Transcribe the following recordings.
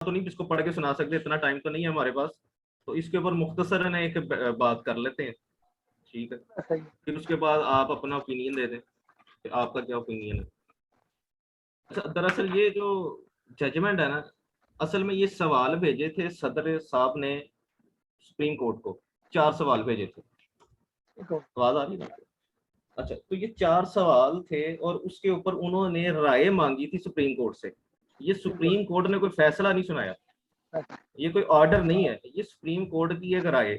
तो नहीं इसको पढ़ के सुना सकते, इतना टाइम तो नहीं है हमारे पास, तो इसके ऊपर मुख्तसरन एक बात कर लेते हैं, ठीक है? फिर उसके बाद आप अपना ओपिनियन दे दें कि आपका क्या ओपिनियन है। अच्छा, दरअसल ये जो जजमेंट है ना, असल में ये सवाल भेजे थे सदर साहब ने सुप्रीम कोर्ट को, 4 सवाल भेजे थे। आवाज आ रही है? अच्छा, तो ये 4 सवाल थे और उसके ऊपर उन्होंने राय मांगी थी सुप्रीम कोर्ट से। ये सुप्रीम कोर्ट ने कोई फैसला नहीं सुनाया, ये कोई ऑर्डर नहीं है, ये सुप्रीम कोर्ट की एक राय।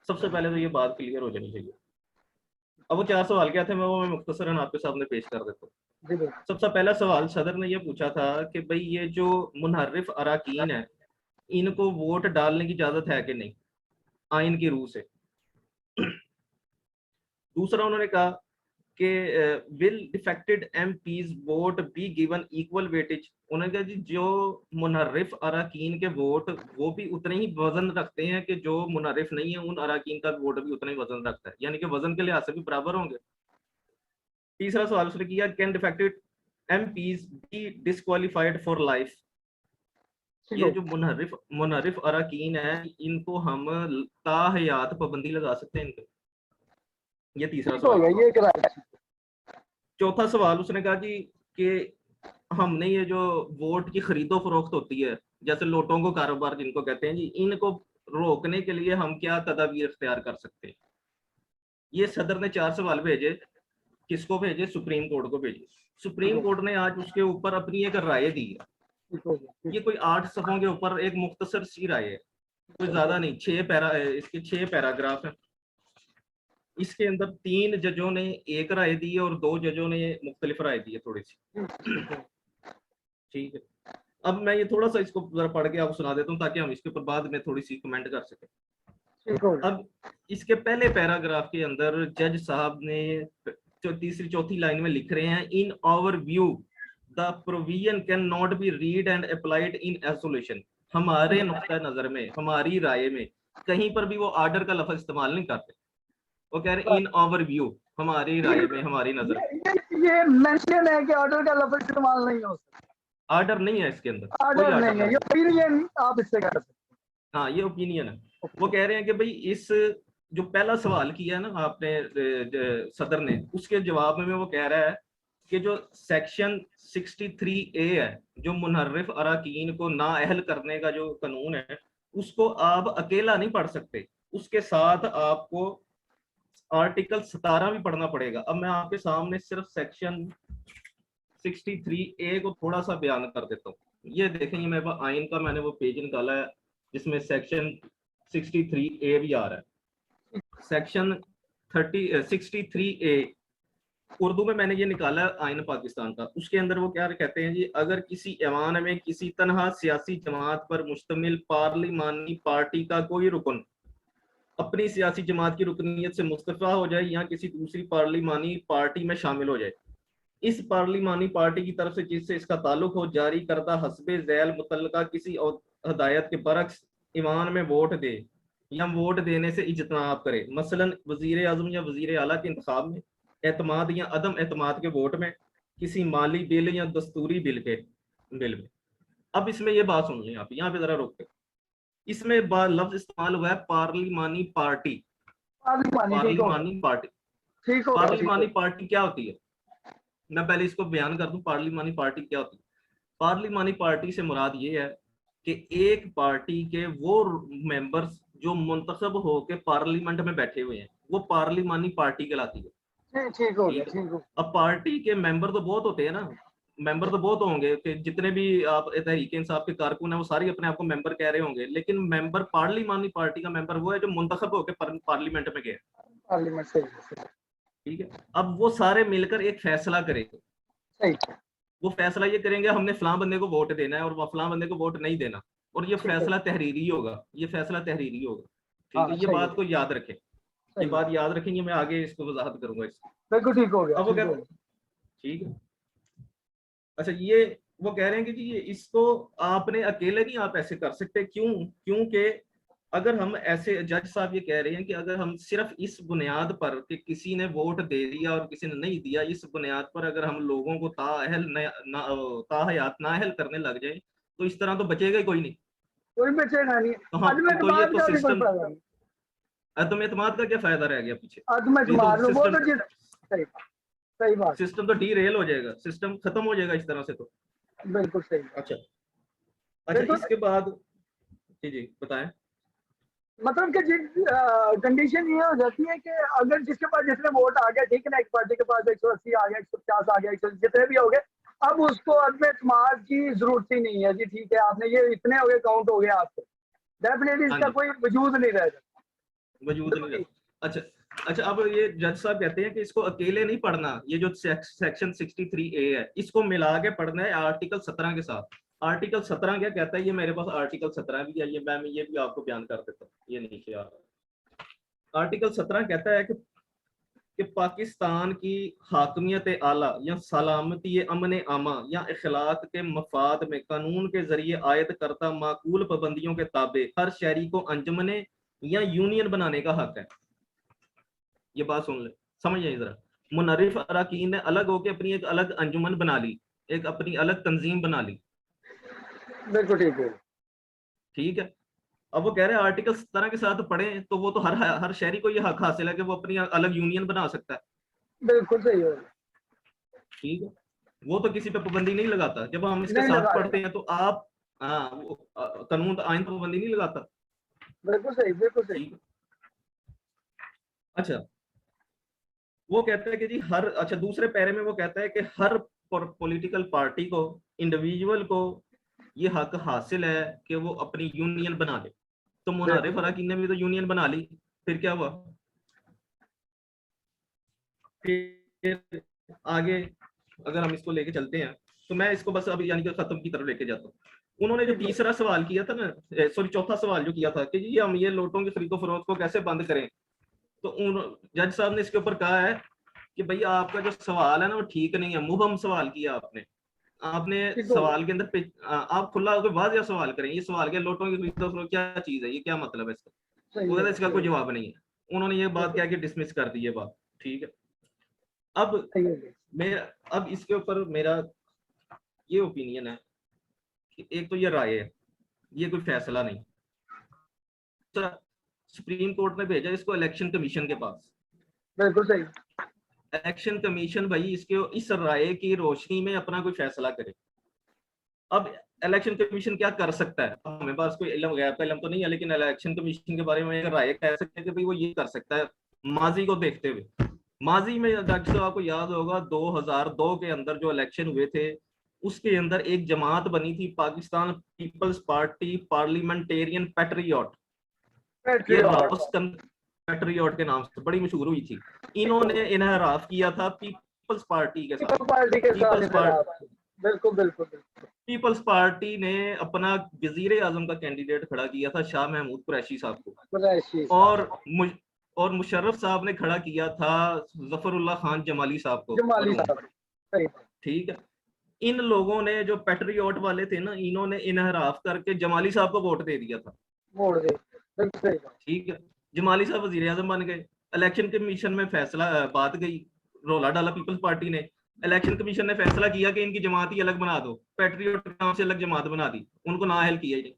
सबसे पहले तो ये बात क्लियर हो जानी चाहिए। अब वो 4 सवाल क्या थे, मैं मुख्तसरन आपके सामने पेश कर देता हूँ। सबसे पहला सवाल सदर ने ये पूछा था कि भाई ये जो मुनहर्रिफ अराकीन है, इनको वोट डालने की इजाजत है कि नहीं आइन की रूह से। दूसरा उन्होंने कहा कि will defected MPs vote be given equal weightage. उन्होंने कहा जी जो मुनहर्रिफ अराकीन के वोट वो भी उतने ही वजन रखते हैं कि जो मुनहर्रिफ नहीं है उन अराकीन का वोट भी उतना ही वजन रखता है, यानी कि वजन के लिहाज से भी बराबर होंगे। तीसरा सवाल उसने किया, can defected MPs B disqualified for life. ये जो मुनहरिफ अराकीन है इनको हम ताहयात पाबंदी लगा सकते हैं इनके। ये तीसरा सवाल। चौथा सवाल उसने कहा जी कि हमने ये जो वोट की खरीदो फरोख्त होती है, जैसे लोटों को कारोबार जिनको कहते हैं जी, इनको रोकने के लिए हम क्या तदाबीर इख्तियार कर सकते हैं। ये सदर ने 4 सवाल भेजे, किसको भेजे? सुप्रीम कोर्ट को भेजे। सुप्रीम कोर्ट ने आज उसके ऊपर अपनी एक राय दी है। ये कोई 8 सफ़ों के ऊपर एक मुख्तसर सी राय है, कोई ज्यादा नहीं। 6 पैराग्राफ है। इसके अंदर 3 जजों ने एक राय दी है और 2 जजों ने मुख्तलिफ राय दी है थोड़ी सी, ठीक है? अब मैं ये थोड़ा सा इसको जरा पढ़ के आपको सुना देता हूँ ताकि हम इसके ऊपर बाद में थोड़ी सी कमेंट कर सकें। अब इसके पहले पैराग्राफ के अंदर जज साहब ने तीसरी चौथी लाइन में लिख रहे हैं, in our view the provision can not be read and applied in isolation. हमारे नुक्ता नजर में, हमारी राय में कहीं पर भी वो ऑर्डर का लफ्ज इस्तेमाल नहीं करते। वो कह रहे इन आवर व्यू, हमारी राय में, हमारी नजर में। ये मेंशन है कि ऑर्डर का लफ्ज इस्तेमाल नहीं हो सकता। ऑर्डर नहीं है इसके अंदर, कोई ऑर्डर नहीं है, ये ओपिनियन आप इससे कर सकते हैं। हाँ, ये ओपिनियन है। वो कह रहे हैं कि भाई इस जो पहला सवाल किया है ना आपने सदर ने, उसके जवाब में वो कह रहा है कि जो सेक्शन 63A है, जो मुनहर्रिफ अराकीन को नाअहल करने का जो कानून है, उसको आप अकेला नहीं पढ़ सकते, उसके साथ आपको आर्टिकल 17 भी पढ़ना पड़ेगा। अब मैं आपके सामने सिर्फ सेक्शन 63A को थोड़ा सा बयान कर देता हूँ। ये देखेंगे मेरे पास आइन का मैंने वो पेज निकाला है जिसमें सेक्शन 63A भी आ रहा है। सेक्शन 63A उर्दू में मैंने ये निकाला है आइन पाकिस्तान का। उसके अंदर वो क्या कहते हैं जी, अगर किसी ऐवान में किसी तनहा सियासी जमात पर मुश्तमिल पार्लिमानी पार्टी का कोई रुकन अपनी सियासी जमात की रुकनीत से मुस्तफा हो जाए या किसी दूसरी पार्लिमानी पार्टी में शामिल हो जाए, इस पार्लिमानी पार्टी की तरफ से जिससे इसका ताल्लुक हो जारी करदा हस्बे झैल मुतल्लका किसी हदायत के बरक्स ईवान में वोट दे या वोट देने से इजतनाब करे, मसलन वजीर आजम या वजीर आला के इंतखाब में, एतमाद या अदम एतमाद के वोट में, किसी माली बिल या दस्तूरी बिल में। अब इसमें ये बात सुन लें आप, यहाँ पे जरा रोक के, इसमें लफ्ज इस्तेमाल हुआ है पार्लिमानी पार्टी। पार्लिमानी पार्टी, पार्लिमानी पार्टी क्या होती है? मैं पहले इसको बयान कर दूं, पार्लिमानी पार्टी क्या होती है। पार्लिमानी पार्टी से मुराद ये है कि एक पार्टी के वो मेंबर्स जो मुंतखब होकर पार्लियामेंट में बैठे हुए हैं, वो पार्लिमानी पार्टी कहलाती है। ठीक हो गया। अब पार्टी के मेंबर तो बहुत होते हैं ना, मेंबर तो बहुत होंगे कि जितने भी आप तहरीक इंसाफ के कारकुन हैं वो सारे अपने आप को मेंबर कह रहे होंगे, लेकिन मेंबर पार्लिमानी पार्टी का मेंबर वो है जो मुंतखब होकर पार्लियामेंट में गए, पार्लियामेंट से, ठीक है? अब वो सारे मिलकर एक फैसला करेंगे। वो फैसला ये करेंगे हमने फलां बंदे को वोट देना है और वो फलां बंदे को वोट नहीं देना, और ये फैसला तहरीरी होगा, ये फैसला तहरीरी होगा, ठीक है? ये बात को याद रखें, ये बात याद रखेंगे, मैं आगे इसको वजाहत करूंगा इसकी। बिल्कुल ठीक हो गया। अब वो क्या, ठीक है? अच्छा, ये वो कह रहे हैं कि जी ये इसको आपने अकेले नहीं आप ऐसे कर सकते। क्यों? क्योंकि अगर हम ऐसे, जज साहब ये कह रहे हैं कि अगर हम सिर्फ इस बुनियाद पर कि किसी ने वोट दे दिया और किसी ने नहीं दिया, इस बुनियाद पर अगर हम लोगों को ताहयात नाअहल करने लग जाए तो इस तरह तो बचेगा ही कोई नहीं। कोई बचेगा नहीं। तो हाँ, अदम तो ये एतमाद तो का भी कोई सिस्टम, फायदा नहीं। अदम एतमाद का क्या फायदा रह गया पीछे? अदम ये तो एतमाद वो सिस्टम, तो सही बात, सही बात, सिस्टम तो डीरेल हो जाएगा, सिस्टम खत्म हो जाएगा इस तरह से तो। बिल्कुल सही। अच्छा, अच्छा बिल्कुल, इसके बाद जी जी बताएं। मतलब कि कंडीशन ये हो जाती है कि अगर जिसके पास जितने वोट आ गए, ठीक है ना, एक पार्टी के पास 180 आ गया, 150 आ गया, 100 जितने भी हो गए, अब उसको अदम एतमाद की जरूरत ही नहीं है जी। ठीक है, आपने ये इतने हो गए, काउंट हो गया आपको, डेफिनेटली हाँ इसका जी, कोई वजूद नहीं रह जाता। वजूद नहीं रहता। अच्छा, अच्छा अब ये जज साहब कहते हैं कि इसको अकेले नहीं पढ़ना, ये जो सेक्शन 63A है इसको मिला के पढ़ना है आर्टिकल 17 के साथ। आर्टिकल 17 क्या कहता है, ये मेरे पास आर्टिकल 17 भी है, ये मैं ये भी आपको बयान कर देता हूँ, ये नीचे आ रहा है। आर्टिकल 17 कहता है कि पाकिस्तान की हाकमियत आला या सलामती अमन आमा या इखलाक के मफाद में कानून के जरिए आयत करता माकूल पाबंदियों के ताबे हर शहरी को अंजमने या यूनियन बनाने का हक है। ये बात सुन ले, समझ जाइए जरा। मुनर्रिफ अरकान ने अलग होकर अपनी एक अलग अंजुमन बना ली, एक अपनी अलग तंजीम बना ली। बिल्कुल ठीक है, ठीक है, अब वो कह रहे हैं आर्टिकल 17 के साथ पढ़े तो वो तो हर शहरी को ये हक हासिल है कि वो अपनी अलग यूनियन बना सकता है। बिल्कुल सही है, ठीक है, वो तो किसी पे पाबंदी नहीं लगाता। जब हम इसके नहीं साथ लगाएगा, पढ़ते हैं तो आप, हाँ वो कानून आइन पाबंदी नहीं लगाता। बिल्कुल सही, बिल्कुल सही। ठीक है, अच्छा वो कहता है कि जी हर, अच्छा दूसरे पैरे में वो कहता है कि हर पॉलिटिकल पार्टी को, इंडिविजुअल को ये हक हासिल है कि वो अपनी यूनियन बना ले। तो मुनारिफ अरकान ने भी तो यूनियन बना ली, फिर क्या हुआ? फिर आगे अगर हम इसको लेके चलते हैं तो मैं इसको बस अभी यानी कि खत्म की तरफ लेके जाता हूँ। उन्होंने जो तीसरा सवाल किया था ना, सॉरी चौथा सवाल जो किया था कि जी हम ये नोटों की खरीदो फरोख्त को कैसे बंद करें, तो जज साहब ने इसके ऊपर कहा है कि भैया आपका जो सवाल है ना वो ठीक नहीं है, मुबहम सवाल किया आपने। आपने सवाल के अंदर आप खुला होकर वाज़िया सवाल करें, ये सवाल के लोटों की खरीदो फरोख्त क्या चीज है, ये क्या मतलब है इसका? वो कहता इसका कोई जवाब नहीं है। उन्होंने ये बात क्या कि डिसमिस कर दी ये बात। ठीक है, अब मेरा, अब इसके ऊपर मेरा ये ओपिनियन है कि एक तो ये राय है, ये कोई फैसला नहीं। तो सुप्रीम कोर्ट ने भेजा इसको इलेक्शन कमीशन के पास। बिल्कुल सही। इलेक्शन कमीशन भाई इसके इस राय की रोशनी में अपना कोई फैसला करे। अब इलेक्शन कमीशन क्या कर सकता है, हमें पास कोई इल्म गैर का इल्म तो नहीं है, लेकिन इलेक्शन कमीशन के बारे में राय कह सकते हैं कि भाई वो ये कर सकता है माजी को देखते हुए। माजी में डॉक्टर साहब आपको याद होगा 2002 के अंदर जो इलेक्शन हुए थे उसके अंदर एक जमात बनी थी, Pakistan peoples party parliamentarian patriot, ये रावस्कन पैट्रियट के नाम से बड़ी मशहूर हुई थी। इन्होंने इनहराफ किया था पीपल्स पार्टी के साथ। पार्टी के साथ पीपल्स पार्टी, बिल्कुल बिल्कुल बिल्कुल। पीपल्स पार्टी ने अपना वजीर आजम का कैंडिडेट खड़ा किया था शाह महमूद कुरैशी साहब को, और मुशर्रफ साहब ने खड़ा किया था जफरुल्लाह खान जमाली साहब को। जमाली साहब, ठीक है, इन लोगों ने जो पैट्रियट वाले थे ना, इन्होंने इनहराफ करके जमाली साहब को वोट दे दिया था। वोट दे, ठीक है, जमाली साहब वजीर आजम बन गए। इलेक्शन कमीशन में फैसला, बात गई, रोला डाला पीपल्स पार्टी ने। इलेक्शन कमीशन ने फैसला किया कि इनकी जमात ही अलग बना दो, पैट्रियट नाम से अलग जमात बना दी, उनको नाअहल किया ही नहीं।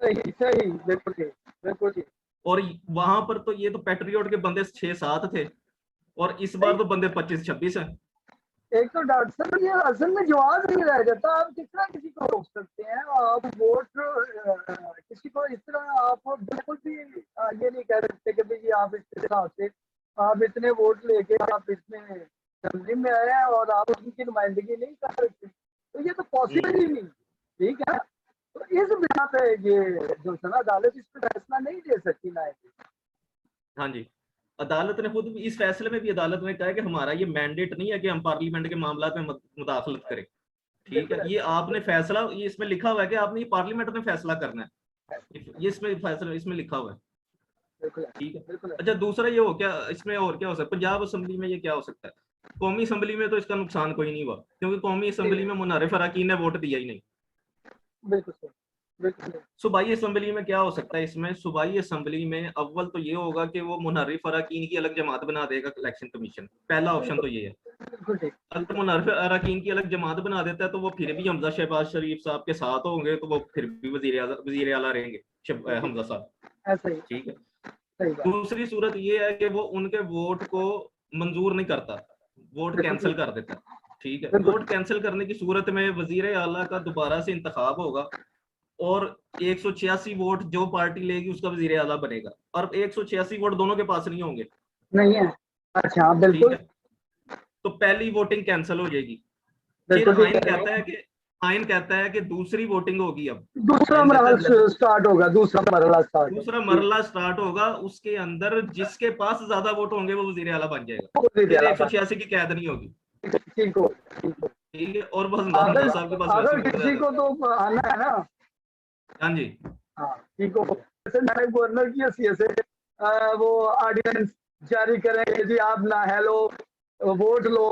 सही सही, बिल्कुल ठीक, बिल्कुल ठीक। और वहां पर तो ये तो पैट्रियट के बंदे 6-7 थे और इस बार तो बंदे 25-26 हैं। एक तो डॉक्टर साहब ये असल में जवाब नहीं रह जाता, आप किस तरह किसी को रोक सकते हैं? आप वोट किसी को इस तरह आप बिल्कुल भी ये नहीं कह सकते कि भाई आप इस हिसाब से आप इतने वोट लेके आप इसमें तंजीम में आए हैं और आप उनकी नुमाइंदगी नहीं कर सकते, तो ये तो पॉसिबल ही नहीं। ठीक है, तो इस बिना पे ये जो सना अदालत इस पर फैसला नहीं दे सकती ना। हाँ जी, अदालत ने खुद इस फैसले में भी अदालत ने कहा कि हमारा ये मैंडेट नहीं है कि हम पार्लियामेंट के मामला में मुदाखलत करें। ठीक है, ये आपने फैसला, ये इसमें लिखा हुआ है कि आपने ये पार्लियामेंट में फैसला करना है, ये इसमें फैसला इसमें लिखा हुआ है। ठीक है, अच्छा दूसरा ये हो क्या, इसमें और क्या हो सकता है? पंजाब असेंबली में ये क्या हो सकता है? कौमी असेंबली में तो इसका नुकसान कोई नहीं हुआ क्योंकि कौमी असेंबली में मुनारिफ अरकान ने वोट दिया ही नहीं। बिल्कुल बिल्कुल। सूबाई असेंबली में क्या हो सकता है? इसमें सूबाई असेंबली में अव्वल तो ये होगा कि वो मुनर्रिफ अरकान की अलग जमात बना देगा इलेक्शन कमीशन, पहला ऑप्शन तो ये है। बिल्कुल ठीक। अगर मुनाफिर अरकान की अलग जमात बना देता है तो वो फिर भी हमजा शहबाज शरीफ साहब के साथ होंगे, तो वो फिर भी वजीर आला रहेंगे हमजा साहब। ऐसा ही, ठीक है। सही बात। दूसरी सूरत ये है कि वो उनके वोट को मंजूर नहीं करता, वोट कैंसिल कर देता है। ठीक है। बिल्कुल। वोट कैंसिल करने की सूरत में वजीर आला का दोबारा से इंतखाब होगा और 186 वोट जो पार्टी लेगी उसका वजीर आला बनेगा, और 186 वोट दोनों के पास नहीं होंगे। नहीं है। अच्छा, ठीक बिल्कुल है। तो पहली वोटिंग कैंसिल हो जाएगी। फिर बिल्कुल ठीक आइन कह रहे कहता है हैं। कि दूसरी वोटिंग होगी। अब दूसरा आइन कहता मरहला है स्टार्ट होगा, दूसरा मरहला स्टार्ट होगा, दूसरा ठीक। मरला स्टार्ट होगा, उसके अंदर जिसके पास ज्यादा वोट होंगे वो वजीर आला बन जाएगा। वो भी फिर दिया 186 की कैद नहीं होगी। ठीक हो, ठीक हो। ठीक है। और बस अगर हमजा साहब के पास वैसी अगर वोट किसी ज्यादा। को तो आना है ना। हाँ जी। हाँ, ठीक हो। जैसे मैंने गवर्नर की हैसियत से वो ऑर्डिनेंस जारी करेंगे जी, आप ना hello vote low,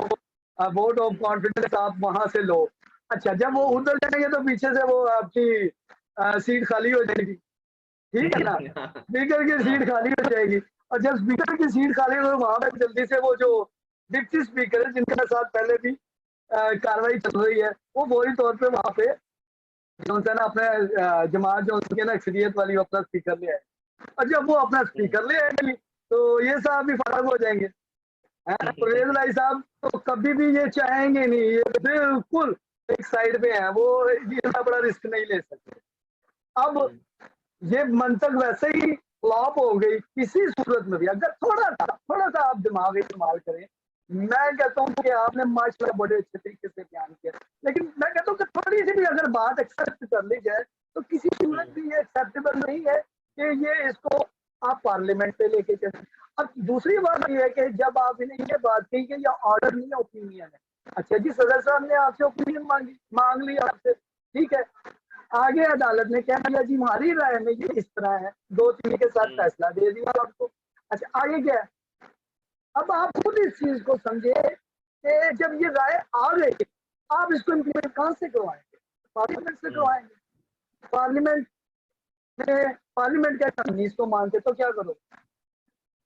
vote of confidence आप वहां से लो। अच्छा, जब वो उधर जाएंगे तो पीछे से वो आपकी सीट खाली हो जाएगी, ठीक है ना। स्पीकर की हाँ। सीट खाली हो जाएगी, और जब स्पीकर की सीट खाली हो तो वहां पर जल्दी से वो जो डिप्टी स्पीकर है जिनके साथ पहले भी कार्रवाई चल रही है, वो फौरी तौर पे वहां पे जो है ना अपने जमात जो उनके ना अक्सरियत वाली अपना स्पीकर ले आए। और जब वो अपना स्पीकर ले आएंगे तो ये साहब भी फरार हो जाएंगे। परवेज लाई साहब तो कभी भी ये चाहेंगे नहीं, ये बिल्कुल एक साइड पे है, वो इतना बड़ा रिस्क नहीं ले सकते। अब ये मंतक वैसे ही फ्लॉप हो गई। किसी सूरत में भी अगर थोड़ा सा आप दिमाग इस्तेमाल करें, मैं कहता हूँ कि आपने माशाल्लाह बड़े अच्छे तरीके से बयान किया, लेकिन मैं कहता हूँ कि थोड़ी सी भी अगर बात एक्सेप्ट कर ली जाए तो किसी सूरत भी ये एक्सेप्टेबल नहीं है कि ये इसको आप पार्लियामेंट पे लेके चले। अब दूसरी बात ये है कि जब आप इन्हें ये बात कही कि ये ऑर्डर नहीं है, ओपिनियन है। अच्छा जी, सदर साहब ने आपसे ओपिनियन मांग ली आपसे, ठीक है। आगे अदालत ने क्या किया जी, हमारी राय में ये इस तरह है, 2-3 के साथ फैसला दे दिया आपको। अच्छा, आगे क्या है? अब आप खुद इस चीज को समझे कि जब ये राय आ गई, आप इसको इम्प्लीमेंट कहां से करवाएंगे? पार्लियामेंट से करवाएंगे। पार्लियामेंट क्या हम इसको मानते तो क्या करो?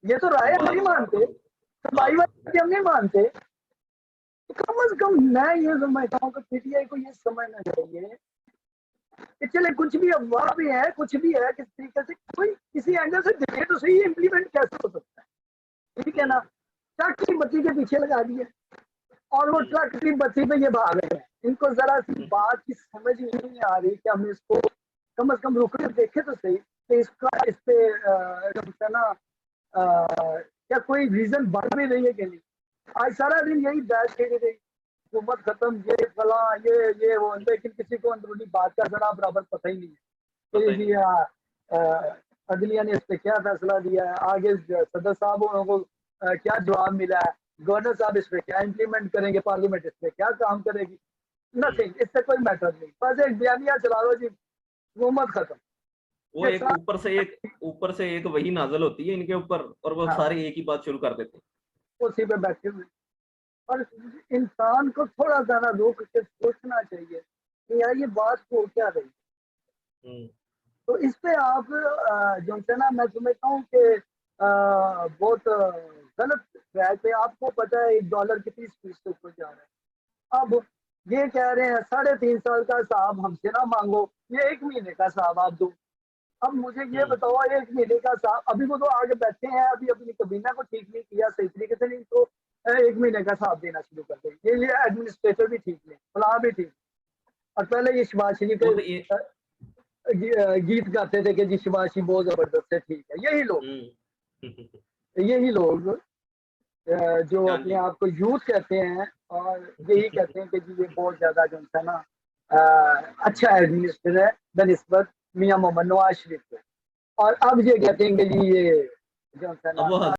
ये तो राय हम नहीं मानते, तो भाई हम नहीं मानते, तो कम से कम मैं ये समझता हूँ कि पीटीआई को ये समझना चाहिए कि चले कुछ भी अफवाह भी है, कुछ भी है, किस तरीके से कोई किसी एंगल से देखे तो सही, इम्प्लीमेंट कैसे हो सकता है, ठीक है ना। ट्रक की बत्ती के पीछे लगा दिए और वो ट्रक की बत्ती पे ये भाग रहे हैं। इनको जरा सी बात की समझ ही नहीं आ रही कि हम इसको कम से कम रुक कर देखे तो सही कि इसका इस पे है ना क्या कोई रीजन बढ़ भी रही है कि नहीं। आज सारा दिन यही बहस खेली रही, हुकूमत खत्म, ये फला ये वो, लेकिन किसी को अंदरूनी बात का जरा बराबर पता ही नहीं है कि जी अदलिया ने इस पे क्या फैसला दिया है, आगे सदर साहब को क्या जवाब मिला है, गवर्नर साहब इस पे क्या इम्प्लीमेंट करेंगे, पार्लियामेंट इस पे क्या काम करेगी। नथिंग, इससे कोई मैटर नहीं, बस एक बयानिया चला लो जी, हुकूमत खत्म। वो एक ऊपर से एक वही नाजल होती है इनके ऊपर, और वो सारे एक ही बात शुरू कर देते हैं, उसी पे बैठे हुए। और इंसान को थोड़ा सा ना रोक के सोचना चाहिए कि यार ये बात हो क्या रही। तो इस पे आप जो है ना, मैं समझता हूँ कि बहुत गलत ट्रैक पे। आपको पता है $1 की 30 फीसद ऊपर जा रहा है। अब ये कह रहे हैं 3.5 साल का हिसाब हमसे ना मांगो, ये 1 महीने का हिसाब आप दो। अब मुझे ये बताओ, 1 महीने का हिसाब, अभी वो तो आगे बैठे हैं, अभी अपनी कबीना को ठीक नहीं किया सही तरीके से, नहीं तो 1 महीने का हिसाब देना शुरू कर दें। ये एडमिनिस्ट्रेटर भी ठीक नहीं, फलाह भी ठीक। और पहले ये शहबाज शरीफ के गीत गाते थे कि जी शहबाज शरीफ बहुत जबरदस्त है, ठीक है। यही लोग जो अपने आप को यूथ कहते हैं और यही कहते हैं कि जी ये बहुत ज्यादा जो है ना अच्छा एडमिनिस्ट्रेटर है बनिस्बत मियां मोहम्मद नवाज शरीफ को, और अब ये कहते हैं कि जी ये जो है ना